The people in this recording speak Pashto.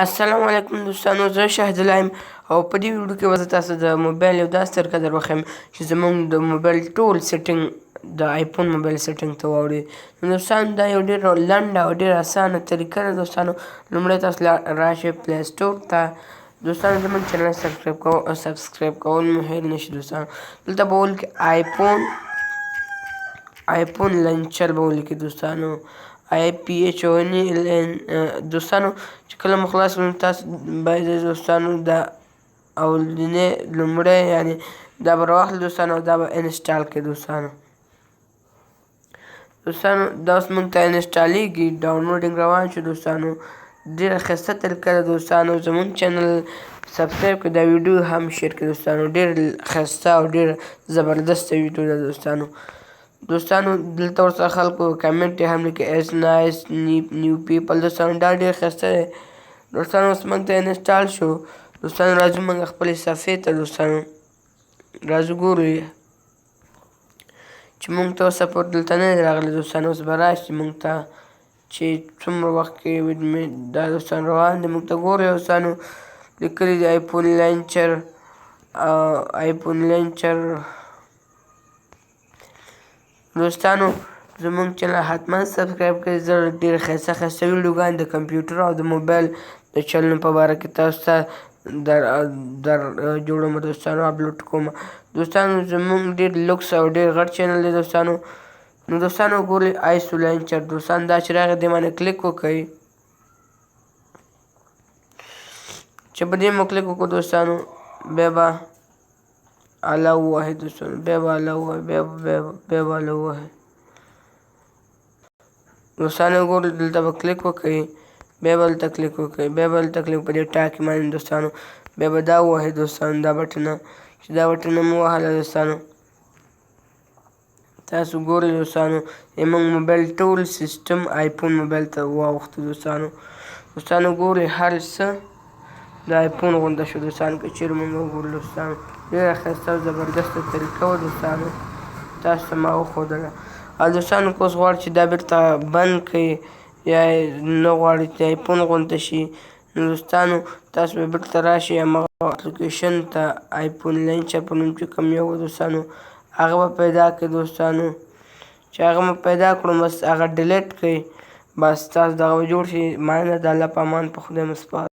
السلام علیکم دوستانو، زه شاهدالله یم او په دې ویډیو کې به زه تاسو د موبایل یو داسې طریقه در وښیم چې زموږ د موبایل ټول سیټینګ د آیفون موبایل سیټینګ ته واوړي. نو دوستانو دا یو ډېره لنډه او ډېره اسانه طریقه ده. دوستانو لومړی تاسو راشئ پلی سټور ته. دوستانو زموږ چینل سبسکرایب کول مو هېر نه شي. دوستانو دلته به ولیکئ آیفون لنچر به ولیکئ. دوستانو IPHONE دوستانو چې کله مو خلاص کړو تاسو باید دوستانو دا اولنی لومړی یعنې دا به راواخلئ دوستانو او دا به انسټال کړئ. دوستانو دا اوس موږ ته انسټالېږي، ډاونلوډینګ روان شو. دوستانو ډېره ښایسته طریقه ده. دوستانو زموږ چینل سبسکرایب کړئ، دا ویډیو هم شیر کړئ. دوستانو ډېر ښایسته او ډېر زبردسته ویډیو ده. دوستانو دلته ورسره خلکو کمنټ یې هم لیکي ایز نایس نیو پیپل. دوستانو دا ډېر ښایسته دی. دوستانو اوس موږ ته انسټال شو. دوستانو راځو موږ خپلې صفحې ته. دوستانو راځو ګورو چې موږ ته اوسه پورې دلته نه دی راغلی. دوستانو اوس به راشي موږ ته چې څومره وخت کې دا دوستانو روان دی. موږ ته ګورئ دوستانو لیکلي دي آیفون لنچر. دوستانو زموږ چینل حتما سبسکرایب کړئ. زه ډېر ښایسته ښایسته ویډیوګانې د کمپیوټر او د موبایل د چلنو په باره کې تاسو ته در جوړوم. دوستانو اپلوډ کوم. دوستانو زموږ ډېر لوکس او ډېر غټ چینل دی. دوستانو نو دوستانو ګورئ آیسو لنچر. دوستانو دا چې راغی دې باندې کلیک وکړئ. چې په دې مو کلیک وکړو دوستانو بیا به الاو ووهئ. دوستانو بیا به الاو ووهئ، بیا به الاو ووهئ. دوستانو ګورئ دلته به کلیک وکړئ، بیا به هلته کلیک وکړئ، بیا به هلته کلیک په دې ټاکې باندې. دوستانو بیا به دا ووهئ. دوستانو دا بټنه چې دا بټنه مو ووهله. دوستانو تاسو ګورئ دوستانو زموږ موبایل ټول سیسټم آیفون موبایل ته واوښته. دوستانو ګورئ هر څه د آیفون غونډه شو. دوستانو که چېرې مونږ وګورو دوستانو ډېره ښایسته او زبردسته طریقه وه. دوستانو تاسو ته ما وښودله. او دوستانو که اوس غواړئ چې دا بېرته بند کړئ یا نه غواړئ چې آیفون غونډه شي، نو دوستانو تاسو به بېرته راشئ همغه اپلیکیشن ته آیفون لنچر په نوم چې کوم یو دوستانو هغه به پیدا کړئ. دوستانو چې هغه مو پیدا کړو بس هغه ډیلیټ کړئ، بس تاسو دغه به جوړ شي. مننه، د الله په امان، په خدای مو سپارم.